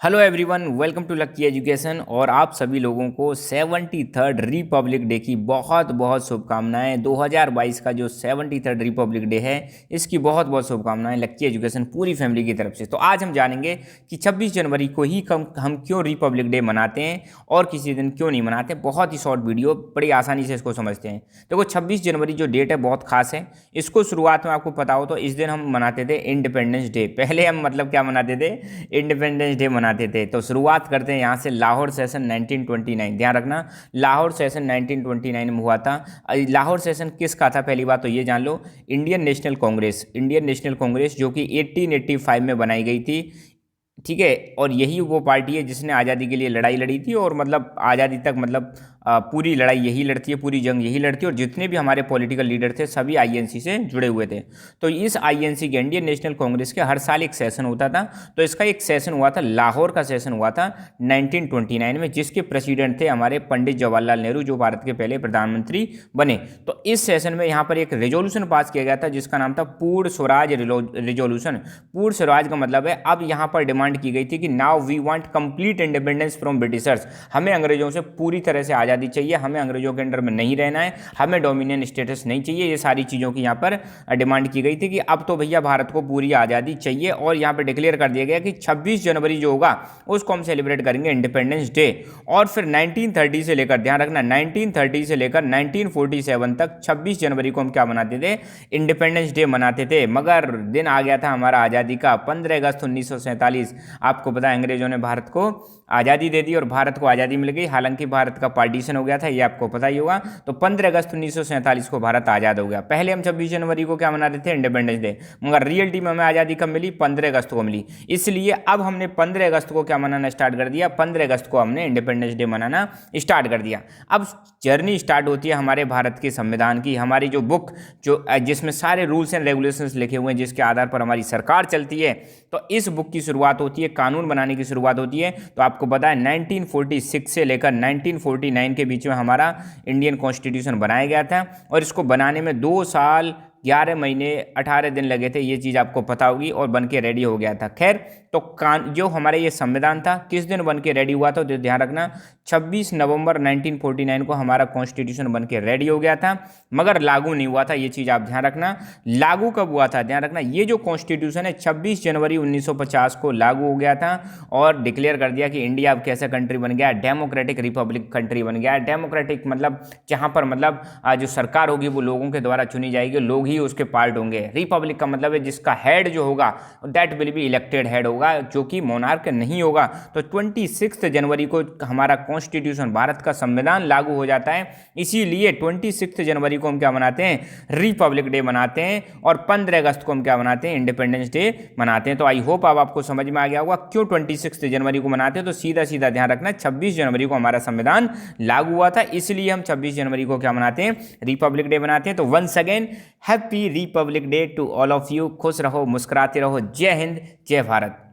Hello everyone, welcome to Lucky Education. और आप सभी लोगों को 73rd रिपब्लिक डे की बहुत बहुत शुभकामनाएं। 2022 का जो 73rd रिपब्लिक डे है, इसकी बहुत बहुत शुभकामनाएं लक्की एजुकेशन पूरी फैमिली की तरफ से। तो आज हम जानेंगे कि 26 जनवरी को ही हम क्यों रिपब्लिक डे मनाते हैं और किसी दिन क्यों नहीं मनाते। बहुत ही शॉर्ट वीडियो, बड़ी आसानी से इसको समझते हैं। देखो, 26 जनवरी जो डेट है बहुत खास है। इसको शुरुआत में आपको पता हो तो इस दिन हम मनाते थे इंडिपेंडेंस डे। पहले हम मतलब क्या मनाते थे? इंडिपेंडेंस डे मनाते थे। तो शुरुआत करते हैं यहाँ से। लाहौर सेशन 1929, ध्यान रखना, लाहौर सेशन 1929 में हुआ था। लाहौर सेशन किसका था? पहली बात तो ये जान लो, Indian National Congress, Indian National Congress जो कि 1885 में बनाई गई थी। ठीक है, और यही वो पार्टी है जिसने आज़ादी के लिए लड़ाई लड़ी थी, और मतलब आज़ादी तक मतलब पूरी लड़ाई यही लड़ती है, पूरी जंग यही लड़ती है। और जितने भी हमारे पॉलिटिकल लीडर थे सभी आईएनसी से जुड़े हुए थे। तो इस आईएनसी के, इंडियन नेशनल कांग्रेस के, हर साल एक सेशन होता था। तो इसका एक सेशन हुआ था, लाहौर का सेशन हुआ था 1929 में, जिसके प्रेसिडेंट थे हमारे पंडित जवाहरलाल नेहरू, जो भारत के पहले प्रधानमंत्री बने। तो इस सेशन में यहाँ पर एक रेजोल्यूशन पास किया गया था जिसका नाम था पूर्ण स्वराज रेजोल्यूशन। पूर्ण स्वराज का मतलब है, अब यहाँ पर डिमांड की गई थी कि now we want complete independence from Britishers. हमें अंग्रेजों से पूरी तरह से आज़ादी चाहिए, हमें अंग्रेजों के अंडर में नहीं रहना है, हमें डोमिनियन स्टेटस नहीं चाहिए। ये सारी चीज़ों की यहाँ पर डिमांड की गई थी कि अब तो भैया भारत को पूरी आज़ादी चाहिए। और यहाँ पर डिक्लेयर कर दिया गया कि 26 जनवरी जो होगा उसको हम सेलिब्रेट करेंगे इंडिपेंडेंस डे। और फिर 1930 से लेकर, ध्यान रखना, 1930 से लेकर 1947 तक 26 जनवरी को हम क्या मनाते थे? इंडिपेंडेंस डे मनाते थे। मगर दिन आ गया था हमारा आज़ादी का, 15 अगस्त 1947। आपको पता है अंग्रेजों ने भारत को आज़ादी दे दी और भारत को आज़ादी मिल गई। हालांकि भारत का पार्टीशन हो गया था, ये आपको पता ही होगा। तो 15 अगस्त 1947 को भारत आज़ाद हो गया। पहले हम 26 जनवरी को क्या मनाते थे? Independence day. मगर रियलिटी में हमें आज़ादी कब मिली? 15 अगस्त को मिली। इसलिए अब हमने 15 अगस्त को क्या मनाना स्टार्ट कर दिया? 15 अगस्त को हमने इंडिपेंडेंस डे मनाना स्टार्ट कर दिया। अब जर्नी स्टार्ट होती है हमारे भारत के संविधान की। हमारी जो बुक, जो जिसमें सारे रूल्स एंड रेगुलेशंस लिखे हुए हैं, जिसके आधार पर हमारी सरकार चलती है, तो इस बुक की शुरुआत होती है, कानून बनाने की शुरुआत होती है। तो आपको पता है 1946 से लेकर 1949 के बीच में हमारा इंडियन कॉन्स्टिट्यूशन बनाया गया था। और इसको बनाने में 2 साल 11 महीने 18 दिन लगे थे, ये चीज़ आपको पता होगी, और बन के रेडी हो गया था। खैर, तो जो हमारे ये संविधान था किस दिन बन के रेडी हुआ था? तो ध्यान रखना, 26 नवंबर 1949 को हमारा कॉन्स्टिट्यूशन बन के रेडी हो गया था। मगर लागू नहीं हुआ था, ये चीज़ आप ध्यान रखना। लागू कब हुआ था? ध्यान रखना, ये जो कॉन्स्टिट्यूशन है 26 जनवरी 1950 को लागू हो गया था। और डिक्लेयर कर दिया कि इंडिया अब कैसा कंट्री बन गया? डेमोक्रेटिक रिपब्लिक कंट्री बन गया। डेमोक्रेटिक मतलब जहाँ पर मतलब जो सरकार होगी वो लोगों के द्वारा चुनी जाएगी, लोग ही उसके पार्ट होंगे। रिपब्लिक का मतलब है जिसका हेड जो होगा that will be elected head होगा, जो कि मोनार्क नहीं होगा। तो 26 जनवरी को हमारा कॉन्स्टिट्यूशन, भारत का संविधान लागू हो जाता है। इसीलिए 26 जनवरी को हम क्या मनाते हैं? रिपब्लिक डे मनाते हैं। और 15 अगस्त को हम क्या मनाते हैं? इंडिपेंडेंस डे मनाते हैं। तो आई होप अब आपको समझ में आ गया होगा क्यों 26 जनवरी को मनाते हैं। तो सीधा सीधा ध्यान रखना, 26 जनवरी को हमारा संविधान लागू हुआ था, इसलिए हम 26 जनवरी को क्या मनाते हैं? रिपब्लिक डे मनाते हैं। तो once again happy Republic Day to all of you. खुश रहो, मुस्कुराते रहो। जय हिंद, जय भारत।